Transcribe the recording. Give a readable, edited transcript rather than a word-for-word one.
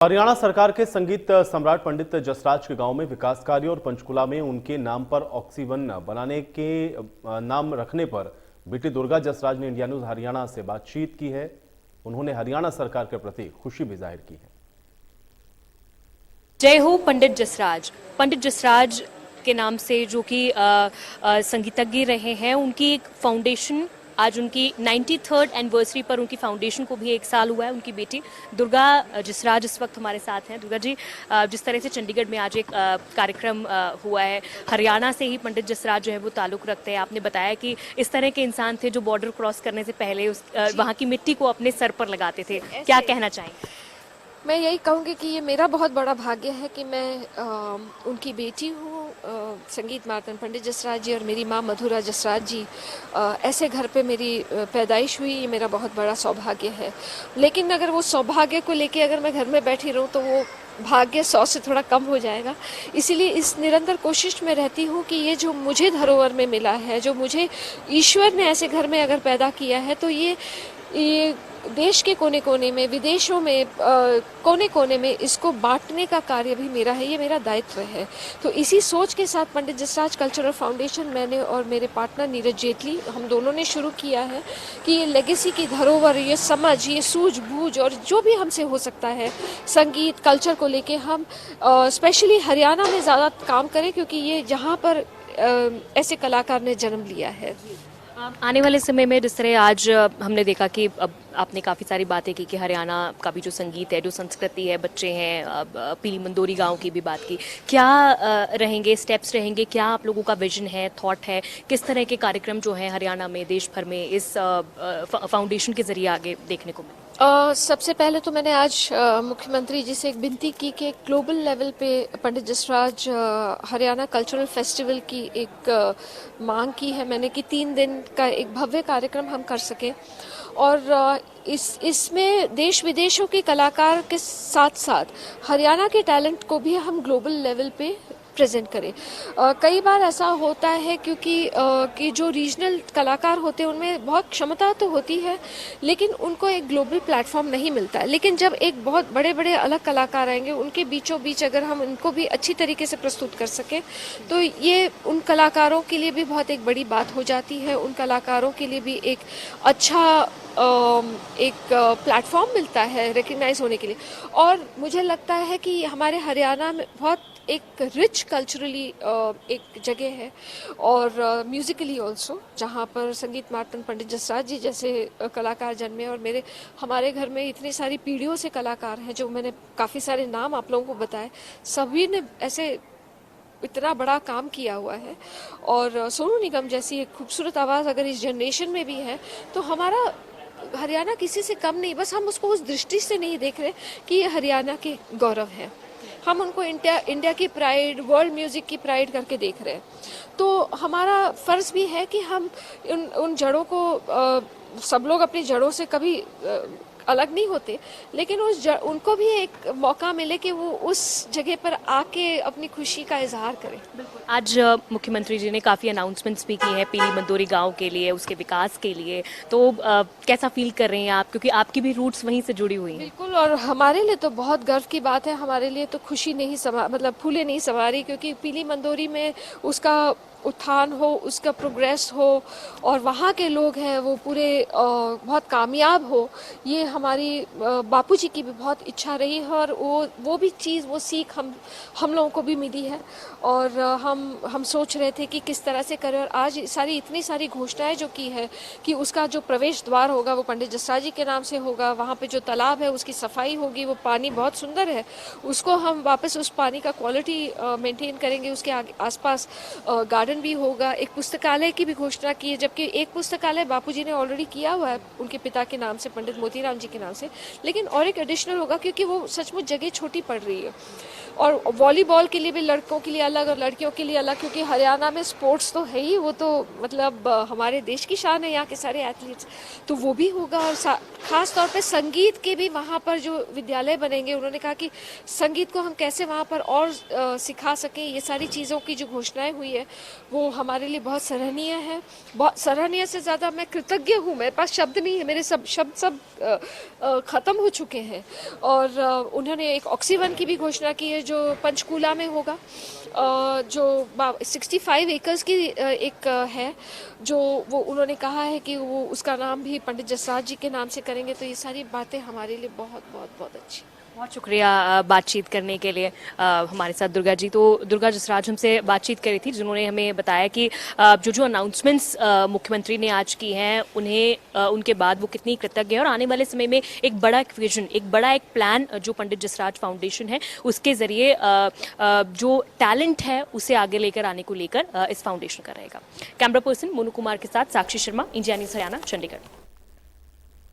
हरियाणा सरकार के संगीत सम्राट पंडित जसराज के गांव में विकास कार्य और पंचकुला में उनके नाम पर ऑक्सीवन बनाने के नाम रखने पर बेटी दुर्गा जसराज ने इंडिया न्यूज हरियाणा से बातचीत की है। उन्होंने हरियाणा सरकार के प्रति खुशी भी जाहिर की है। जय हो पंडित जसराज। पंडित जसराज के नाम से जो कि संगीतज्ञ रहे हैं, उनकी एक फाउंडेशन आज उनकी 93rd एनिवर्सरी पर उनकी फाउंडेशन को भी 1 साल हुआ है। उनकी बेटी दुर्गा जसराज इस वक्त हमारे साथ हैं। दुर्गा जी, जिस तरह से चंडीगढ़ में आज एक कार्यक्रम हुआ है, हरियाणा से ही पंडित जसराज जो है वो ताल्लुक रखते हैं। आपने बताया कि इस तरह के इंसान थे जो बॉर्डर क्रॉस करने से पहले वहाँ की मिट्टी को अपने सर पर लगाते थे। क्या कहना चाहेंगे? मैं यही कहूँगी कि ये मेरा बहुत बड़ा भाग्य है कि मैं उनकी बेटी हूँ, संगीत मार्तन पंडित जसराज जी, और मेरी माँ मधुरा जसराज जी। ऐसे घर पे मेरी पैदाइश हुई, ये मेरा बहुत बड़ा सौभाग्य है। लेकिन अगर वो सौभाग्य को लेके अगर मैं घर में बैठी रहूँ तो वो भाग्य 100 से थोड़ा कम हो जाएगा। इसीलिए इस निरंतर कोशिश में रहती हूँ कि ये जो मुझे धरोहर में मिला है, जो मुझे ईश्वर ने ऐसे घर में अगर पैदा किया है, तो ये देश के कोने कोने में, विदेशों में, कोने कोने में इसको बांटने का कार्य भी मेरा है, ये मेरा दायित्व है। तो इसी सोच के साथ पंडित जसराज कल्चरल फाउंडेशन मैंने और मेरे पार्टनर नीरज जेटली, हम दोनों ने शुरू किया है कि ये लेगेसी की धरोहर, ये समझ, ये सूझबूझ और जो भी हमसे हो सकता है संगीत कल्चर को लेके हम स्पेशली हरियाणा में ज़्यादा काम करें, क्योंकि ये जहाँ पर ऐसे कलाकार ने जन्म लिया है। आने वाले समय में जिस तरह आज हमने देखा कि अब आपने काफ़ी सारी बातें की कि हरियाणा का भी जो संगीत है, जो संस्कृति है, बच्चे हैं, पीली मंदोरी गांव की भी बात की, क्या रहेंगे स्टेप्स रहेंगे, क्या आप लोगों का विजन है, थॉट है, किस तरह के कार्यक्रम जो हैं हरियाणा में, देश भर में इस फाउंडेशन के जरिए आगे देखने को मिले? सबसे पहले तो मैंने आज मुख्यमंत्री जी से एक विनती की कि ग्लोबल लेवल पे पंडित जसराज हरियाणा कल्चरल फेस्टिवल की एक मांग की है मैंने कि 3 दिन का एक भव्य कार्यक्रम हम कर सकें, और इसमें देश विदेशों के कलाकार के साथ साथ हरियाणा के टैलेंट को भी हम ग्लोबल लेवल पे प्रेजेंट करें। कई बार ऐसा होता है कि जो रीजनल कलाकार होते हैं उनमें बहुत क्षमता तो होती है, लेकिन उनको एक ग्लोबल प्लेटफॉर्म नहीं मिलता है। लेकिन जब एक बहुत बड़े बड़े अलग कलाकार आएंगे, उनके बीचों बीच अगर हम उनको भी अच्छी तरीके से प्रस्तुत कर सकें, तो ये उन कलाकारों के लिए भी बहुत एक बड़ी बात हो जाती है। उन कलाकारों के लिए भी एक अच्छा एक प्लेटफॉर्म मिलता है रिकग्नाइज होने के लिए। और मुझे लगता है कि हमारे हरियाणा में बहुत एक रिच कल्चरली एक जगह है, और म्यूजिकली ऑल्सो, जहाँ पर संगीत मार्तन पंडित जसराज जी जैसे कलाकार जन्मे, और हमारे घर में इतनी सारी पीढ़ियों से कलाकार हैं, जो मैंने काफ़ी सारे नाम आप लोगों को बताए, सभी ने ऐसे इतना बड़ा काम किया हुआ है। और सोनू निगम जैसी एक खूबसूरत आवाज़ अगर इस जनरेशन में भी है, तो हमारा हरियाणा किसी से कम नहीं। बस हम उसको उस दृष्टि से नहीं देख रहे कि ये हरियाणा के गौरव है, हम उनको इंडिया की प्राइड, वर्ल्ड म्यूजिक की प्राइड करके देख रहे हैं। तो हमारा फर्ज भी है कि हम उन जड़ों को, सब लोग अपनी जड़ों से कभी अलग नहीं होते, लेकिन उनको भी एक मौका मिले कि वो उस जगह पर आके अपनी खुशी का इजहार करें। आज मुख्यमंत्री जी ने काफ़ी अनाउंसमेंट्स भी की हैं पीली मंदोरी गांव के लिए, उसके विकास के लिए, तो कैसा फील कर रहे हैं आप, क्योंकि आपकी भी रूट्स वहीं से जुड़ी हुई हैं? बिल्कुल, और हमारे लिए तो बहुत गर्व की बात है। हमारे लिए तो खुशी नहीं मतलब फूले नहीं समा रही, क्योंकि पीली मंदोरी में उसका उत्थान हो, उसका प्रोग्रेस हो, और वहाँ के लोग हैं वो पूरे बहुत कामयाब हो, ये हमारी बापूजी की भी बहुत इच्छा रही है। और वो भी चीज़, वो सीख हम लोगों को भी मिली है, और हम सोच रहे थे कि किस तरह से करें। और आज इतनी सारी घोषणाएं जो की है कि उसका जो प्रवेश द्वार होगा वो पंडित जसराज जी के नाम से होगा, वहाँ पे जो तालाब है उसकी सफाई होगी, वो पानी बहुत सुंदर है, उसको हम वापस उस पानी का क्वालिटी मेंटेन करेंगे, उसके आसपास गार्डन भी होगा। एक पुस्तकालय की भी घोषणा की है, जबकि एक पुस्तकालय बापूजी ने ऑलरेडी किया हुआ है उनके पिता के नाम से, पंडित मोतीराम जी के नाम से, लेकिन और एक एडिशनल होगा, क्योंकि वो सचमुच जगह छोटी पड़ रही है। और वॉलीबॉल के लिए भी लड़कों के लिए अलग और लड़कियों के लिए अलग, क्योंकि हरियाणा में स्पोर्ट्स तो है ही, वो तो मतलब हमारे देश की शान है, यहाँ के सारे एथलीट्स, तो वो भी होगा। और खास तौर पे संगीत के भी वहाँ पर जो विद्यालय बनेंगे, उन्होंने कहा कि संगीत को हम कैसे वहाँ पर और सिखा सकें, ये सारी चीज़ों की जो घोषणाएं हुई है वो हमारे लिए बहुत सराहनीय है। बहुत सराहनीय से ज़्यादा मैं कृतज्ञ हूँ, मेरे पास शब्द नहीं है, मेरे सब शब्द ख़त्म हो चुके हैं। और उन्होंने एक ऑक्सी-1 की भी घोषणा की है जो पंचकूला में होगा, जो 65 एकर्स की एक है, जो वो उन्होंने कहा है कि वो उसका नाम भी पंडित जसराज जी के नाम से करेंगे। तो ये सारी बातें हमारे लिए बहुत बहुत बहुत अच्छी। बहुत शुक्रिया बातचीत करने के लिए हमारे साथ दुर्गा जी। तो दुर्गा जसराज हमसे बातचीत करी थी, जिन्होंने हमें बताया कि जो अनाउंसमेंट्स मुख्यमंत्री ने आज की हैं उन्हें उनके बाद वो कितनी कृतज्ञ है और आने वाले समय में एक बड़ा एक विजन, एक बड़ा एक प्लान जो पंडित जसराज फाउंडेशन है उसके जरिए जो टैलेंट है उसे आगे लेकर आने को लेकर इस फाउंडेशन का रहेगा। कैमरा पर्सन मोनू कुमार के साथ साक्षी शर्मा, इंडिया न्यूज़ हरियाणा, चंडीगढ़।